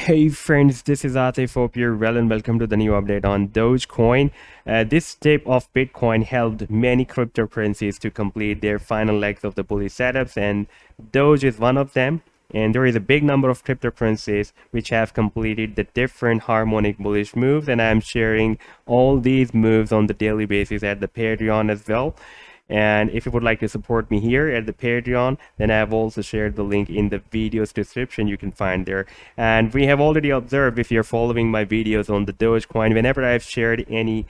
Hey friends, this is Atif. Hope you're well and welcome to the new update on Dogecoin. This dip of Bitcoin helped many cryptocurrencies to complete their final legs of the bullish setups, and Doge is one of them. And there is a big number of cryptocurrencies which have completed the different harmonic bullish moves, and I'm sharing all these moves on the daily basis at the Patreon as well. And if you would like to support me here at the Patreon, then I have also shared the link in the video's description. You can find there. And we have already observed, if you're following my videos on the Dogecoin, whenever I've shared any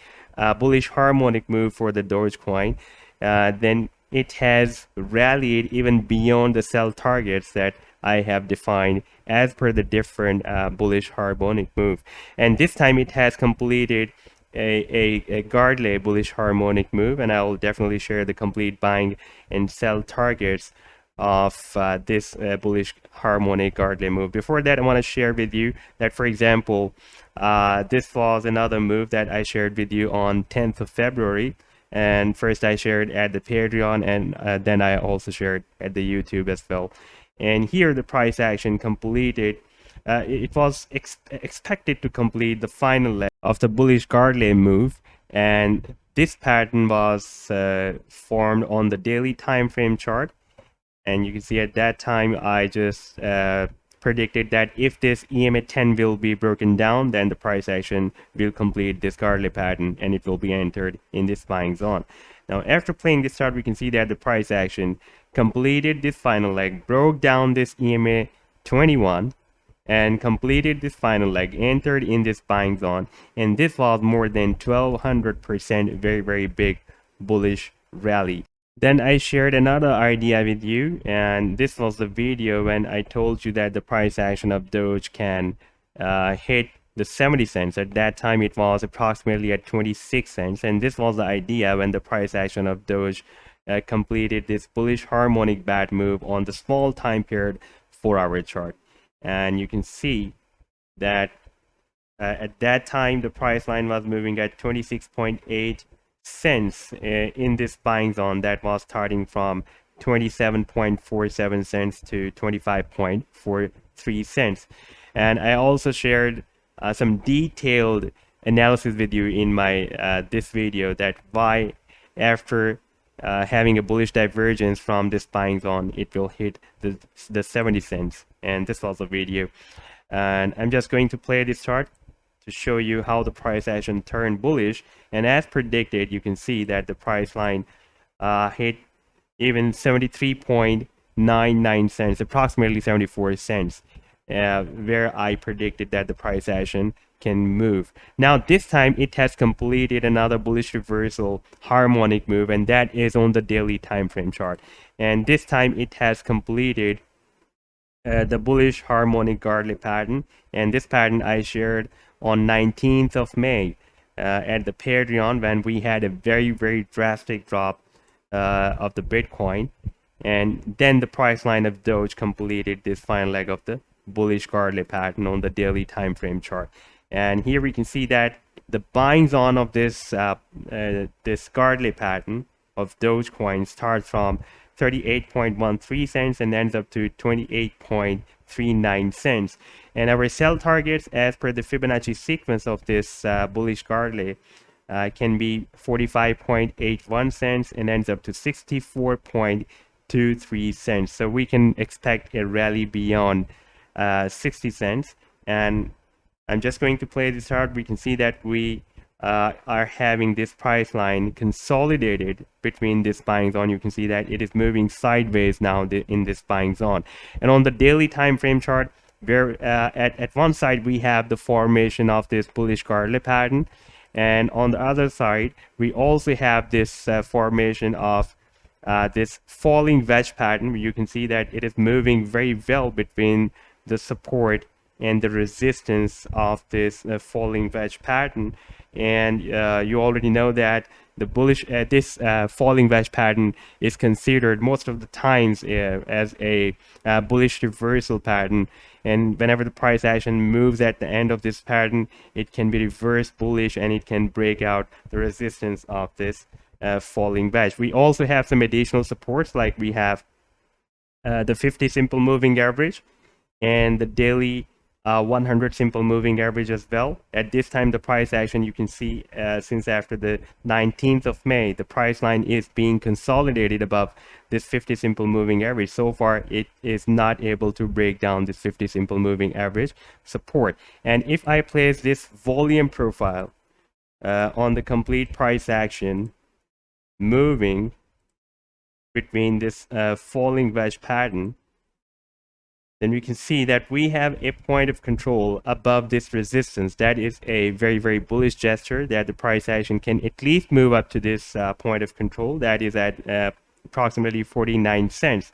bullish harmonic move for the Dogecoin, then it has rallied even beyond the sell targets that I have defined as per the different bullish harmonic move. And this time it has completed a Gardley bullish harmonic move, and I will definitely share the complete buying and sell targets of this bullish harmonic Gardley move. Before that, I want to share with you that, for example, this was another move that I shared with you on 10th of February. And first I shared at the Patreon, and then I also shared at the YouTube as well. And here the price action completed. It was expected to complete the final leg of the bullish Gardley move, and this pattern was formed on the daily time frame chart. And you can see at that time I just predicted that if this EMA 10 will be broken down, then the price action will complete this Gardley pattern and it will be entered in this buying zone. Now after playing this chart, we can see that the price action completed this final leg, broke down this EMA 21 and completed this final leg, entered in this buying zone, and this was more than 1200% very big bullish rally. Then I shared another idea with you, and this was the video when I told you that the price action of Doge can hit the 70 cents. At that time it was approximately at 26 cents, and this was the idea when the price action of Doge completed this bullish harmonic bat move on the small time period 4-hour chart. And you can see that at that time the price line was moving at 26.8 cents in this buying zone that was starting from 27.47 cents to 25.43 cents. And I also shared some detailed analysis with you in my this video, that why after having a bullish divergence from this buying zone it will hit the 70 cents. And this was a video, and I'm just going to play this chart to show you how the price action turned bullish. And as predicted, you can see that the price line hit even 73.99 cents, approximately 74 cents, where I predicted that the price action can move. Now this time it has completed another bullish reversal harmonic move, and that is on the daily time frame chart. And this time it has completed the bullish harmonic Gardley pattern, and this pattern I shared on 19th of May at the Patreon, when we had a very drastic drop of the Bitcoin, and then the price line of Doge completed this final leg of the bullish Gardley pattern on the daily time frame chart. And here we can see that the buying zone of this this Gardley pattern of Dogecoin starts from 38.13 cents and ends up to 28.39 cents. And our sell targets, as per the Fibonacci sequence of this bullish Gardley, can be 45.81 cents and ends up to 64.23 cents. So we can expect a rally beyond 60 cents. And I'm just going to play this chart. We can see that we are having this price line consolidated between this buying zone. You can see that it is moving sideways now in this buying zone. And on the daily time frame chart, where at one side we have the formation of this bullish Gardley pattern, and on the other side we also have this formation of this falling wedge pattern. You can see that it is moving very well between the support and the resistance of this falling wedge pattern. And you already know that the bullish this falling wedge pattern is considered most of the times as a bullish reversal pattern, and whenever the price action moves at the end of this pattern, it can be reverse bullish and it can break out the resistance of this falling wedge. We also have some additional supports, like we have the 50 simple moving average and the daily 100 simple moving average as well. At this time, the price action, you can see since after the 19th of May, the price line is being consolidated above this 50 simple moving average. So far, it is not able to break down this 50 simple moving average support. And if I place this volume profile on the complete price action moving between this falling wedge pattern, then we can see that we have a point of control above this resistance. That is a very, very bullish gesture that the price action can at least move up to this point of control. That is at approximately 49 cents.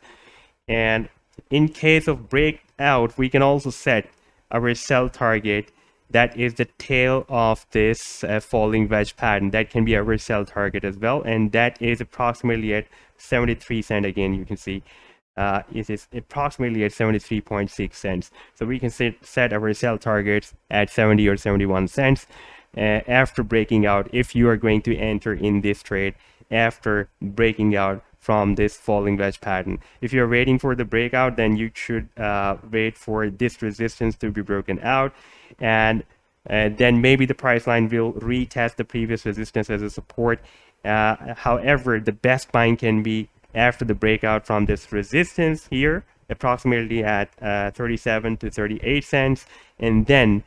And in case of breakout, we can also set our sell target. That is the tail of this falling wedge pattern. That can be our sell target as well. And that is approximately at 73 cents. Again, you can see it is approximately at 73.6 cents. So we can set our sell targets at 70 or 71 cents after breaking out, if you are going to enter in this trade after breaking out from this falling wedge pattern. If you're waiting for the breakout, then you should wait for this resistance to be broken out, and then maybe the price line will retest the previous resistance as a support. However, the best buying can be after the breakout from this resistance here, approximately at 37 to 38 cents, and then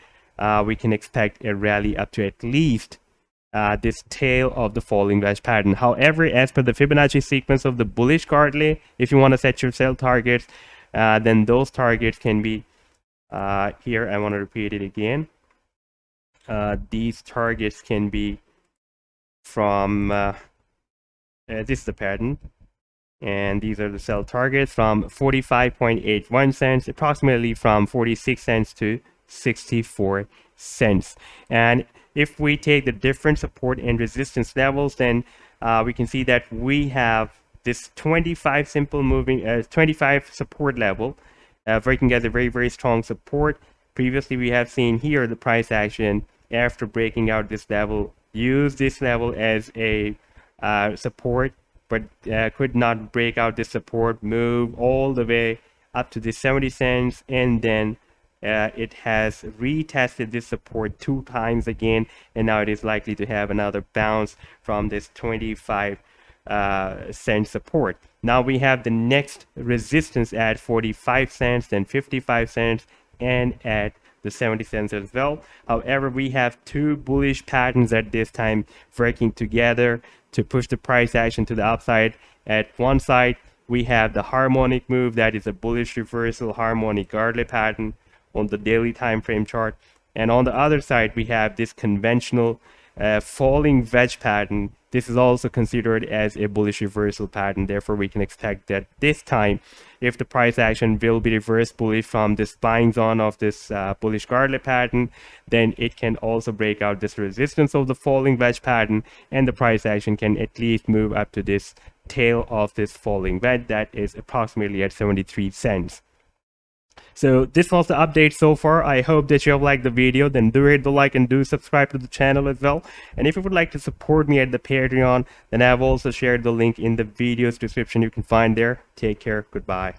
we can expect a rally up to at least this tail of the falling wedge pattern. However, as per the Fibonacci sequence of the bullish candle, if you want to set your sell targets, then those targets can be here. I want to repeat it again. These targets can be from this is the pattern, and these are the sell targets from 45.81 cents, approximately from 46 cents to 64 cents. And if we take the different support and resistance levels, then we can see that we have this 25 simple moving 25 support level working as a very, very strong support. Previously, we have seen here the price action after breaking out this level, use this level as a support, but could not break out this support, move all the way up to the 70 cents, and then it has retested this support 2 times again, and now it is likely to have another bounce from this 25 cent support. Now we have the next resistance at 45 cents, then 55 cents, and at the 70 cents as well. However, we have 2 bullish patterns at this time working together to push the price action to the upside. At one side, we have the harmonic move, that is a bullish reversal harmonic Gartley pattern on the daily time frame chart, and on the other side we have this conventional falling wedge pattern. This is also considered as a bullish reversal pattern. Therefore, we can expect that this time, if the price action will be reversed bullish from this buying zone of this bullish Gartley pattern, then it can also break out this resistance of the falling wedge pattern, and the price action can at least move up to this tail of this falling wedge that is approximately at 73 cents. So this was the update so far. I hope that you have liked the video. Then do hit the like and do subscribe to the channel as well. And if you would like to support me at the Patreon, then I have also shared the link in the video's description. You can find there. Take care. Goodbye.